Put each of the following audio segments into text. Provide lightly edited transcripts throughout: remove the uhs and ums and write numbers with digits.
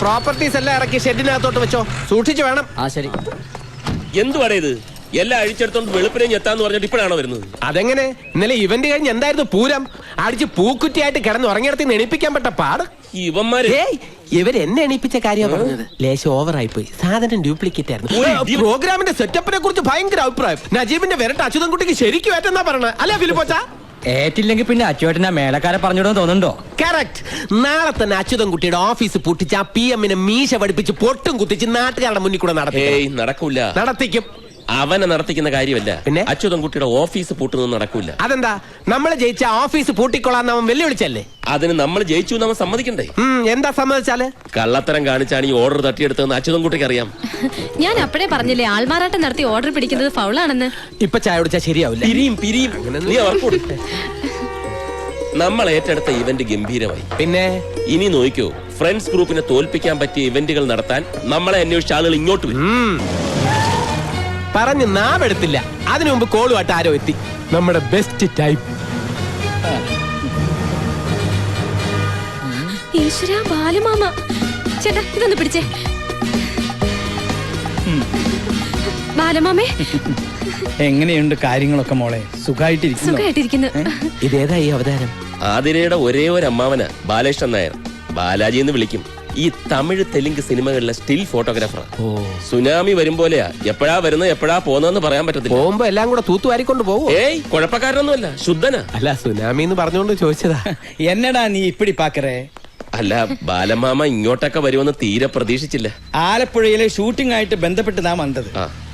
Properties എല്ലാം ഇറക്കി ഷെഡിനകത്തോട്ട് വെച്ചോ, സൂക്ഷിച്ചു വേണം. ആ ശരി. എന്തുവാടേ ഇത്? എല്ലാം അഴിച്ചെടുത്തോണ്ട് വെളുപ്പിനെ എത്താന്ന് പറഞ്ഞിട്ട് ഇപ്പോഴാണോ വരുന്നത്? അതെങ്ങനെ? ഇന്നലെ ഇവന്റ് കഴിഞ്ഞ് എന്തായിരുന്നു പൂരം? അടിച്ച് പൂക്കുറ്റിയായിട്ട് കിടന്ന് ഉറങ്ങിയിടത്ത് എണീപ്പിക്കാൻ പറ്റ പാട്. ഇവന്മാര് ഇവരെന്നെ എണീപ്പിച്ച കാര്യം പറഞ്ഞത്. ലേശം ഓവറായി പോയി, സാധനം ഡ്യൂപ്ലിക്കേറ്റ് ആയിരുന്നു. പ്രോഗ്രാമിന്റെ സെറ്റപ്പിനെ കുറിച്ച് ഭയങ്കര അഭിപ്രായം. നജീബിന്റെ വിരട്ട് അച്യുതൻകുട്ടിക്ക് ശരിക്കും ഏറ്റെന്നാ പറഞ്ഞത് അല്ല ഫിലിപ്പോച്ചാ? ഏറ്റില്ലെങ്കിൽ പിന്നെ അച്ചുവേട്ടനാ മേലക്കാരെ പറഞ്ഞിടുമെന്ന് തോന്നുന്നുണ്ടോ? കറക്റ്റ്. നാളെ തന്നെ അച്യുതൻകുട്ടിയുടെ ഓഫീസ് പൂട്ടിച്ച് ആ PM മീശ പഠിപ്പിച്ച് പൊട്ടും കുത്തിച്ച് നാട്ടുകാരുടെ മുന്നിൽ കൂടെ നടക്കൂല. നടത്തിക്കും. അവനെ നടത്തിക്കുന്ന കാര്യമല്ല, പിന്നെ അച്യുതൻകുട്ടിയുടെ ഓഫീസ് പൂട്ടുന്നത് നടക്കൂല. അതെന്താ? നമ്മള് ജയിച്ച ഓഫീസ് പൂട്ടിക്കൊള്ളാന്ന് അവൻ വെല്ലുവിളിച്ചല്ലേ? അതിന് നമ്മൾ ജയിച്ചു നമ്മൾ സമ്മതിക്കണ്ടേ? എന്താ സമ്മതിച്ചാല്? കള്ളത്തരം കാണിച്ചാണ് ഈ ഓർഡർ തട്ടിയെടുത്തതെന്ന് അച്യുതൻകുട്ടിക്ക് അറിയാം. ഞാൻ അപ്പഴേ പറഞ്ഞില്ലേ ആൾമാറാട്ടം നടത്തി ഓർഡർ പിടിക്കുന്നത് ഫൗളാണെന്ന്. ഇപ്പൊ ചായ കുടിച്ചാ ശരിയാവില്ല. പിരിയും നീ അവർക്കോട്. നമ്മൾ ഏറ്റെടുത്ത ഇവന്റ് ഗംഭീരമായി. പിന്നെ ഇനി നോക്കിയോ, ഫ്രണ്ട്സ് ഗ്രൂപ്പിനെ തോൽപ്പിക്കാൻ പറ്റിയ ഇവന്റുകൾ നടത്താൻ നമ്മളെ അന്വേഷിച്ച ആളുകൾ ഇങ്ങോട്ട് വരും. പറഞ്ഞ് നാവെടുത്തില്ല. അതിനു മുമ്പ് കോളുമായിട്ട് ആരോ എത്തി. നമ്മുടെ ബെസ്റ്റ് ടൈപ്പ്. ഈശ്വരാ, ബാലമാമ. ചേട്ടാ ഇതൊന്ന് പിടിച്ചേ. ബാലമാമേ, എങ്ങനെയുണ്ട് കാര്യങ്ങളൊക്കെ മോളെ? സുഖമായിട്ടിരിക്കുന്നു. ഇതേതാ ഈ അവതാരം? ആതിരയുടെ ഒരേ ഒരു അമ്മാവന ബാലകൃഷ്ണൻ നായർ. ബാലാജി എന്ന് വിളിക്കും. ഈ തമിഴ് തെലുങ്ക് സിനിമകളിലെ സ്റ്റിൽ ഫോട്ടോഗ്രാഫർ. സുനാമി വരും പോലെയാ, എപ്പോഴാ വരുന്നത് എപ്പോഴാ പോകുന്നതെന്ന് പറയാൻ പറ്റത്തില്ല. പോകുമ്പോ എല്ലാം കൂടെ തൂത്തുവാരിക്കൊണ്ട് പോകും. കുഴപ്പക്കാരനൊന്നുമല്ല, ശുദ്ധനാ. അല്ല, സുനാമി എന്ന് പറഞ്ഞുകൊണ്ട് ചോദിച്ചതാ. എന്നടാ നീ ഇപ്പിടി പാക്കറേ? അല്ല, ബാലമാമ ഇങ്ങോട്ടൊക്കെ വരുമെന്ന് തീരെ പ്രതീക്ഷിച്ചില്ല. ആലപ്പുഴയിലെ ഷൂട്ടിംഗ് ആയിട്ട് ബന്ധപ്പെട്ട് നാം വന്നത്.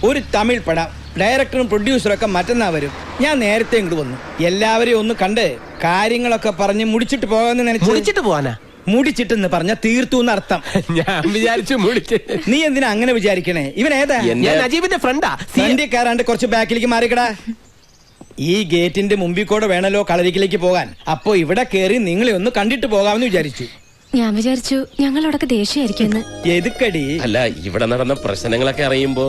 ഒരു തമിഴ് പടം ഡയറക്ടറും പ്രൊഡ്യൂസറും ഒക്കെ മറ്റന്നാ വരും. ഞാൻ നേരത്തെ ഇങ്ങോട്ട് വന്നു. എല്ലാവരെയും ഒന്ന് കണ്ട് കാര്യങ്ങളൊക്കെ പറഞ്ഞ് മുടിച്ചിട്ട് പോകാന്ന് നിனைച്ചു. മുടിച്ചിട്ട് പോവാനാ? മുടിച്ചിട്ടെന്ന് പറഞ്ഞ തീർത്തു എന്നർത്ഥം. ഞാൻ വിചാരിച്ചു മുടിച്ച്. നീ എന്തിനാ അങ്ങനെ വിചാരിക്കണേ? ഇവൻ ഏതാ? ഞാൻ നജീബിന്റെ ഫ്രണ്ടാ. ഫ്രണ്ടിക്കാരാണ്ട് കുറച്ച് ബാക്കിലേക്ക് മാറിക്കടാ. ഈ ഗേറ്റിന്റെ മുമ്പിൽ കൂടെ വേണല്ലോ കളരിക്കിലേക്ക് പോകാൻ. അപ്പോ ഇവിടെ കേറി നിങ്ങളെ ഒന്ന് കണ്ടിട്ട് പോകാമെന്ന് വിചാരിച്ചു. ഞാൻ വിചാരിച്ചു ഞങ്ങളോടൊക്കെ ദേഷ്യമായിരിക്കും. എതുക്കടി? അല്ല, ഇവിടെ നടന്ന പ്രശ്നങ്ങളൊക്കെ അറിയുമ്പോ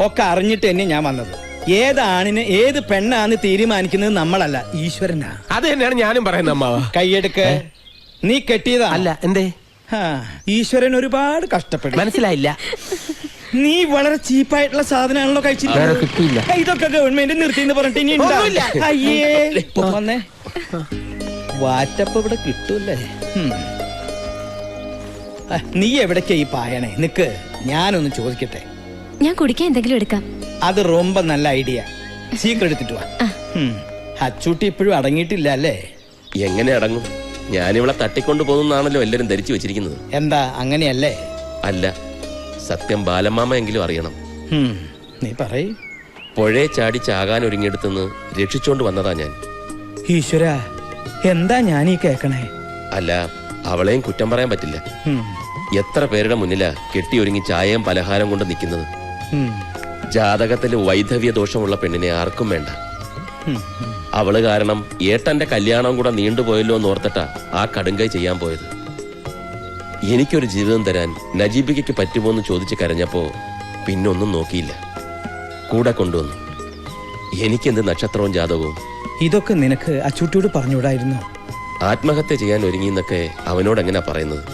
ഒക്കെ അറിഞ്ഞിട്ട് തന്നെ ഞാൻ വന്നത്. ഏത് ആണിന് ഏത് പെണ്ണാന്ന് തീരുമാനിക്കുന്നത് നമ്മളല്ല, ഈശ്വരനാ. അത് തന്നെയാണ് ഞാനും പറയുന്നത് അമ്മാവ. കൈയെടുക്ക്. നീ കെട്ടിയതാ? അല്ല. എന്തേ? ഈശ്വരൻ ഒരുപാട് കഷ്ടപ്പെട്ടു. മനസ്സിലായില്ല. നീ വളരെ ചീപ്പായിട്ടുള്ള സാധനമാണല്ലോ കഴിച്ചില്ല. ഇതൊക്കെ ഗവൺമെന്റ് നിർത്തിന്ന് പറഞ്ഞിട്ട് ഇനി അയ്യേ വന്നേ. വാറ്റപ്പ് ഇവിടെ കിട്ടൂല്ലേ? നീ എവിടേക്കാ ഈ പായണേ? നിക്ക്, ഞാനൊന്ന് ചോദിക്കട്ടെ. ഞാൻ കുടിക്കാൻ എന്തെങ്കിലും എടുക്കാം. അത് ரொம்ப നല്ല ഐഡിയ. സീക്രട്ട് എടുത്തിട്ട് വാ. അച്ചൂട്ടി ഇപ്പോഴും അടങ്ങിയിട്ടില്ല അല്ലേ? എങ്ങനെ അടങ്ങും? ഞാനിവിടെ തട്ടിക്കൊണ്ടു പോകുന്നാണല്ലോ എല്ലാരും ധരിച്ചു വെച്ചിരിക്കുന്നത്. എന്താ അങ്ങനെയല്ലേ? അല്ല, സത്യം ബാലമാമ എങ്കിലും അറിയണം. നീ പറയ്. പുഴയെ ചാടി ചാകാൻ ഒരുങ്ങിയെടുത്തുനിന്ന് രക്ഷിച്ചോണ്ട് വന്നതാ ഞാൻ. ഈശ്വര, എന്താ ഞാനീ കേക്കണേ? അല്ല, അവളെയും കുറ്റം പറയാൻ പറ്റില്ല. എത്ര പേരുടെ മുന്നിലാ കെട്ടിയൊരുങ്ങി ചായയും പലഹാരം കൊണ്ട് നിൽക്കുന്നത്. ജാതകത്തില് വൈധവ്യ ദോഷമുള്ള പെണ്ണിനെ ആർക്കും വേണ്ട. അവള് കാരണം ഏട്ടന്റെ കല്യാണം കൂടെ നീണ്ടുപോയല്ലോ എന്ന് ഓർത്തിട്ടാ ആ കടുങ്കൈ ചെയ്യാൻ പോയത്. എനിക്കൊരു ജീവിതം തരാൻ നജീബിക്ക് പറ്റുമോ എന്ന് ചോദിച്ച് കരഞ്ഞപ്പോ പിന്നൊന്നും നോക്കിയില്ല, കൂടെ കൊണ്ടുവന്നു. എനിക്കെന്ത് നക്ഷത്രവും ജാതകവും? ഇതൊക്കെ നിനക്ക് അച്ചൂട്ടിയോട് പറഞ്ഞുകൂടായിരുന്നു? ആത്മഹത്യ ചെയ്യാൻ ഒരുങ്ങിന്നൊക്കെ അവനോട് എങ്ങനെയാ പറയുന്നത്?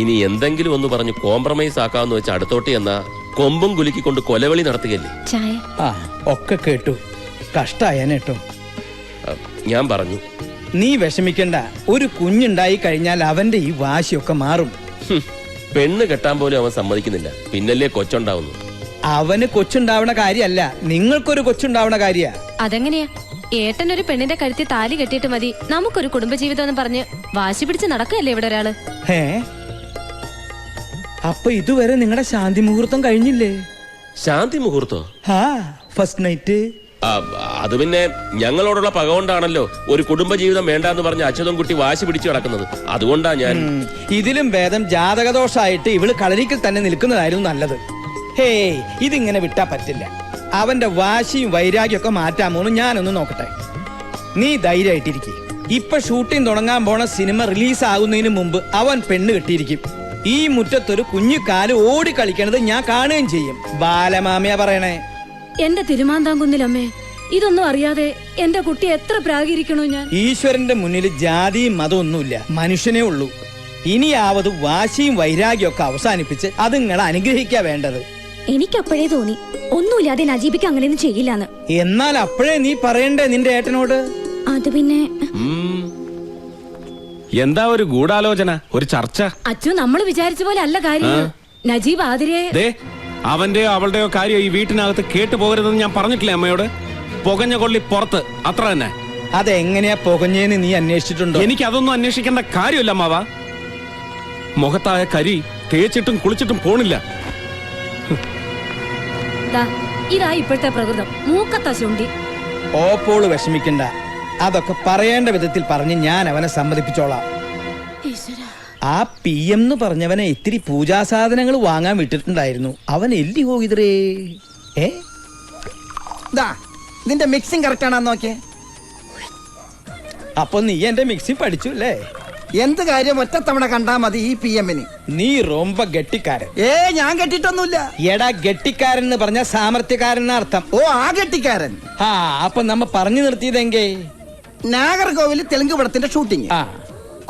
ഇനി എന്തെങ്കിലും ഒന്ന് പറഞ്ഞു കോംപ്രമൈസ് ആക്കാമെന്ന് വെച്ച് അടുത്തോട്ട് എന്നാ കൊമ്പും കുലുക്കിക്കൊണ്ട് കൊലവിളി നടത്തുകയല്ലേ. ഒക്കെ കേട്ടു. കഷ്ടായേട്ടോ. ഞാൻ പറഞ്ഞു, നീ വിഷമിക്കണ്ട. ഒരു കുഞ്ഞുണ്ടായി കഴിഞ്ഞാൽ അവന്റെ ഈ വാശിയൊക്കെ മാറും. പെണ്ണ് കെട്ടാൻ പോലും അവൻ സമ്മതിക്കുന്നില്ല, പിന്നല്ലേ കൊച്ചുണ്ടാവുന്നു. അവന് കൊച്ചുണ്ടാവണ കാര്യല്ല, നിങ്ങൾക്കൊരു കൊച്ചുണ്ടാവണ കാര്യ. അതെങ്ങനെയാ? ഏട്ടനൊരു പെണ്ണിന്റെ കഴുത്തി താലി കെട്ടിയിട്ട് മതി നമുക്കൊരു കുടുംബജീവിതം എന്ന് പറഞ്ഞ് വാശി പിടിച്ച് നടക്കല്ലേ ഇവിടെ ഒരാള്. അപ്പൊ ഇതുവരെ നിങ്ങളുടെ ശാന്തി മുഹൂർത്തം കഴിഞ്ഞില്ലേ? ശാന്തി മുഹൂർത്തോ? First night. അത് പിന്നെ ഞങ്ങളോടുള്ള പക കൊണ്ടാണല്ലോ ഒരു കുടുംബജീവിതം വേണ്ടെന്ന് പറഞ്ഞ് അച്യുതൻകുട്ടി വാശി പിടിച്ചു കിടക്കുന്നത്. അതുകൊണ്ടാ ഞാൻ. ഇതിലും ഭേദം ജാതകദോഷായിട്ട് ഇവള് കളരിക്കൽ തന്നെ നിൽക്കുന്നതായിരുന്നു നല്ലത്. ഇതിങ്ങനെ വിട്ടാ പറ്റില്ല. അവന്റെ വാശിയും വൈരാഗ്യമൊക്കെ മാറ്റാമോന്ന് ഞാനൊന്ന് നോക്കട്ടെ. നീ ധൈര്യമായിട്ടിരിക്കും. ഇപ്പൊ ഷൂട്ടിംഗ് തുടങ്ങാൻ പോണ സിനിമ റിലീസ് ആകുന്നതിന് മുമ്പ് അവൻ പെണ്ണ് കെട്ടിയിരിക്കും. ഈ മുറ്റത്തൊരു കുഞ്ഞു കാല് ഓടി കളിക്കണത് ഞാൻ കാണുകയും ചെയ്യും. ബാലമാമിയാ പറയണേ. എന്റെ തിരുമാന്താംകുന്നിലമ്മേ, ഇതൊന്നും അറിയാതെ എന്റെ കുട്ടി എത്ര പ്രാഗിരിക്കണോ ഞാൻ. ഈശ്വരന്റെ മുന്നിൽ ജാതിയും മതമൊന്നുമില്ല, മനുഷ്യനേ ഉള്ളൂ. ഇനിയാവത് വാശിയും വൈരാഗ്യം ഒക്കെ അവസാനിപ്പിച്ച് അത് നിങ്ങളെ അനുഗ്രഹിക്കാ വേണ്ടത്. എനിക്കപ്പോഴേ തോന്നി ഒന്നുമില്ലാതെ നജീബിക്ക് അങ്ങനെയൊന്നും ചെയ്യില്ലാന്ന്. എന്നാൽ അപ്പോഴേ നീ പറയണ്ടേ നിന്റെ ഏട്ടനോട്? അത് പിന്നെ എന്താ ഒരു ഗൂഢാലോചന, ഒരു ചർച്ച? അച്ചു നമ്മൾ വിചാരിച്ച പോലെ അല്ല കാര്യം. നജീബ് ആതിരെ ദേ, അവന്റെയോ അവളുടെയോ കാര്യം ഈ വീട്ടിനകത്ത് കേട്ടു പോകരുതെന്ന് ഞാൻ പറഞ്ഞിട്ടില്ലേ അമ്മയോട്? പുകഞ്ഞ കൊള്ളി പുറത്ത്, അത്ര തന്നെ. അതെങ്ങനെയാ പുകഞ്ഞേന്ന് നീ അന്വേഷിച്ചിട്ടുണ്ടോ? എനിക്ക് അതൊന്നും അന്വേഷിക്കേണ്ട കാര്യമില്ല അമ്മാവ. മുഖത്തായ കരി തേച്ചിട്ടും കുളിച്ചിട്ടും പോണില്ല. ഇതാ ഇപ്പോഴത്തെ പ്രകൃതം. മൂക്കത്ത ശുണ്ടി. ഓപ്പോള് വിഷമിക്കണ്ട, അതൊക്കെ പറയേണ്ട വിധത്തിൽ പറഞ്ഞ് ഞാൻ അവനെ സമ്മതിപ്പിച്ചോളാം. ആ PM എന്ന് പറഞ്ഞവനെ ഇത്തിരി പൂജാസാധനങ്ങൾ വാങ്ങാൻ വിട്ടിട്ടുണ്ടായിരുന്നു. അവൻ എല്ലി പോയിതറേ. നിന്റെ മിക്സിംഗ് കറക്റ്റ് ആണോ നോക്കിയേ? അപ്പൊ നീ എന്റെ മിക്സി പഠിച്ചു അല്ലേ? എന്ത് കാര്യം ഒറ്റത്തവണ കണ്ടാ മതി ഈ PM-ന്. നീ റൊമ്പ ഗട്ടിക്കാരൻ. ഞാൻ കെട്ടിട്ടൊന്നുമില്ല. എടാ, ഗട്ടിക്കാരൻ എന്ന് പറഞ്ഞ സാമർത്ഥ്യക്കാരൻ അർത്ഥം. ഓ, ആ കെട്ടിക്കാരൻ. അപ്പൊ നമ്മ പറഞ്ഞു നിർത്തിയതെങ്കേ നാഗർകോവിൽ തെലുങ്ക് പടത്തിന്റെ ഷൂട്ടിംഗ്. ആ,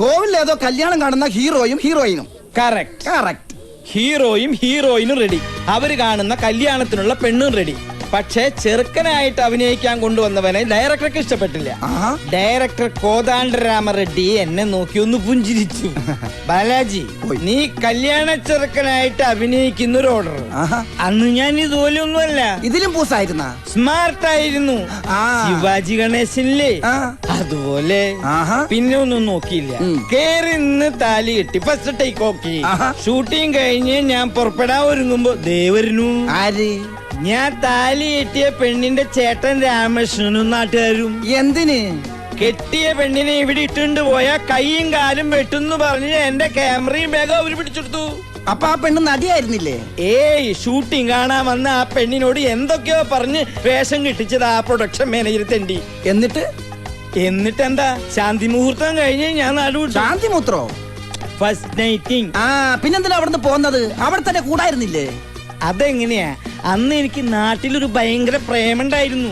കോവിൽ ഏതോ കല്യാണം കാണുന്ന ഹീറോയും ഹീറോയിനും. കറക്റ്റ്. കറക്റ്റ്. ഹീറോയും ഹീറോയിനും റെഡി. അവര് കാണുന്ന കല്യാണത്തിനുള്ള പെണ്ണും റെഡി. പക്ഷെ ചെറുക്കനായിട്ട് അഭിനയിക്കാൻ കൊണ്ടുവന്നവനെ ഡയറക്ടർക്ക് ഇഷ്ടപ്പെട്ടില്ല. ഡയറക്ടർ കോദാണ്ഡരാമ റെഡ്ഡി എന്നെ നോക്കി ഒന്ന് പുഞ്ചിരിച്ചു. ബാലാജി, നീ കല്യാണ ചെറുക്കനായിട്ട് അഭിനയിക്കുന്ന ഒരു ഓർഡർ. അന്ന് ഞാൻ ഇതുപോലെ ഒന്നുമല്ല, ഇതിലും പൂസായിരുന്ന സ്മാർട്ടായിരുന്നു. ശിവാജി ഗണേശനില്ലേ അതുപോലെ. പിന്നെ ഒന്നും നോക്കിയില്ല, കേറി നിന്ന് താലി കെട്ടി ഫസ്റ്റ് ടേക്ക് ഓക്കെ. ഷൂട്ടിംഗ് കഴിഞ്ഞ് ഞാൻ പുറപ്പെടാൻ ഒരുങ്ങുമ്പോ ദേവരനു. ആര്? ഞാൻ താലി കെട്ടിയ പെണ്ണിന്റെ ചേട്ടൻ രാമകൃഷ്ണനും നാട്ടുകാരും. എന്തിന്? കെട്ടിയ പെണ്ണിനെ ഇവിടെ ഇട്ടുകൊണ്ട് പോയാ കൈയും കാലും വെട്ടുന്നു പറഞ്ഞ് എന്റെ ക്യാമറയും ബാഗും അവര് പിടിച്ചെടുത്തു. അപ്പൊ ആ പെണ്ണ് നടിയായിരുന്നില്ലേ? ഷൂട്ടിംഗ് കാണാൻ വന്ന ആ പെണ്ണിനോട് എന്തൊക്കെയോ പറഞ്ഞ് വേഷം കിട്ടിച്ചത് ആ പ്രൊഡക്ഷൻ മാനേജർ തെണ്ടി. എന്നിട്ടെന്താ, ശാന്തി മുഹൂർത്തം കഴിഞ്ഞ് ഞാൻ നാടുവിട്ടു. ശാന്തി മൂത്രോ? ഫസ്റ്റ് നൈറ്റിംഗ്. പിന്നെന്തിനാ അവിടുന്ന് പോകുന്നത്? അവിടെ തന്നെ കൂടായിരുന്നില്ലേ? അതെങ്ങനെയാ? അന്ന് എനിക്ക് നാട്ടിലൊരു ഭയങ്കര പ്രേമുണ്ടായിരുന്നു.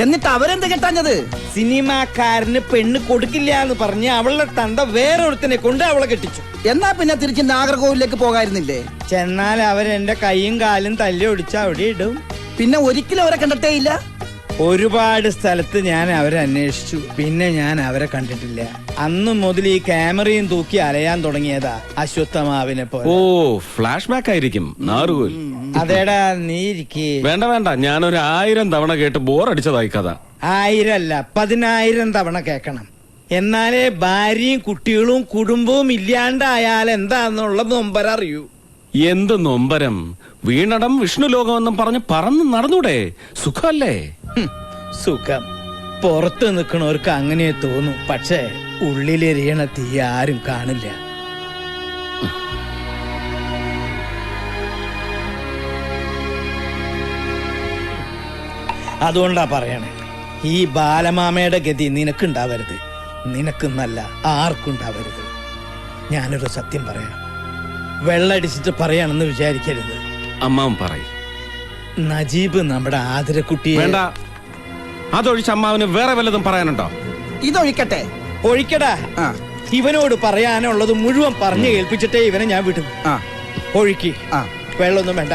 എന്നിട്ട് അവരെന്ത് കെട്ടാഞ്ഞത്? സിനിമാക്കാരന് പെണ്ണ് കൊടുക്കില്ല എന്ന് പറഞ്ഞ് അവളുടെ തന്ത വേറൊരുത്തനെ കൊണ്ട് അവളെ കെട്ടിച്ചു. എന്നാ പിന്നെ തിരിച്ച് നാഗർകോവിലേക്ക് പോകായിരുന്നില്ലേ? ചെന്നാൽ അവരെന്റെ കൈയും കാലും തല്ലി ഒടിച്ച് അവിടെ ഇടും. പിന്നെ ഒരിക്കലും അവരെ കണ്ടിട്ടേ ഇല്ല? ഒരുപാട് സ്ഥലത്ത് ഞാൻ അവരെ അന്വേഷിച്ചു, പിന്നെ ഞാൻ അവരെ കണ്ടിട്ടില്ല. അന്ന് മുതൽ ഈ ക്യാമറയും തൂക്കി അലയാൻ തുടങ്ങിയതാ അശ്വത്ഥമാവിനെ പോലെ. ഓ, ഫ്ലാഷ് ബാക്ക് ആയിരിക്കും നാറുകോൽ. അതേടാ, നീ ഇരിക്കേ. വേണ്ട വേണ്ട, ഞാനൊരു 1000 തവണ കേട്ട് ബോറടിച്ചതായി കഥ. 1000 അല്ല 10,000 തവണ കേൾക്കണം. എന്നാലേ ഭാര്യയും കുട്ടികളും കുടുംബവും ഇല്ലാണ്ടായാൽ എന്താന്നുള്ള നൊമ്പരം അറിയൂ. എന്ത് നൊമ്പരം? വീണടം വിഷ്ണു ലോകമെന്നും പറഞ്ഞ് പറന്ന് നടന്നൂടെ? സുഖല്ലേ? സുഖം പുറത്ത് നിൽക്കണവർക്ക് അങ്ങനെ തോന്നും, പക്ഷേ ഉള്ളിലെരിയണ തീ ആരും കാണില്ല. അതുകൊണ്ടാ പറയണേ, ഈ ബാലമാമയുടെ ഗതി നിനക്കുണ്ടാവരുത്. നിനക്കെന്നല്ല ആർക്കുണ്ടാവരുത്. ഞാനൊരു സത്യം പറയാം, വെള്ളടിച്ചിട്ട് പറയാണെന്ന് വിചാരിക്കരുത്. അമ്മാവൻ പറയും. നജീബ് നമ്മുടെ ആതിരക്കുട്ടിയെ. വേണ്ട, അതൊഴിച്ച് അമ്മാവന് വേറെ വല്ലതും പറയാനുണ്ടോ? ഇതൊഴിക്കട്ടെ. ഒഴിക്കടാ. ഇവനോട് പറയാനുള്ളത് മുഴുവൻ പറഞ്ഞു കേൾപ്പിച്ചിട്ടേ ഇവനെ ഞാൻ വിടും. ഒഴുക്കി. വെള്ളമൊന്നും വേണ്ട.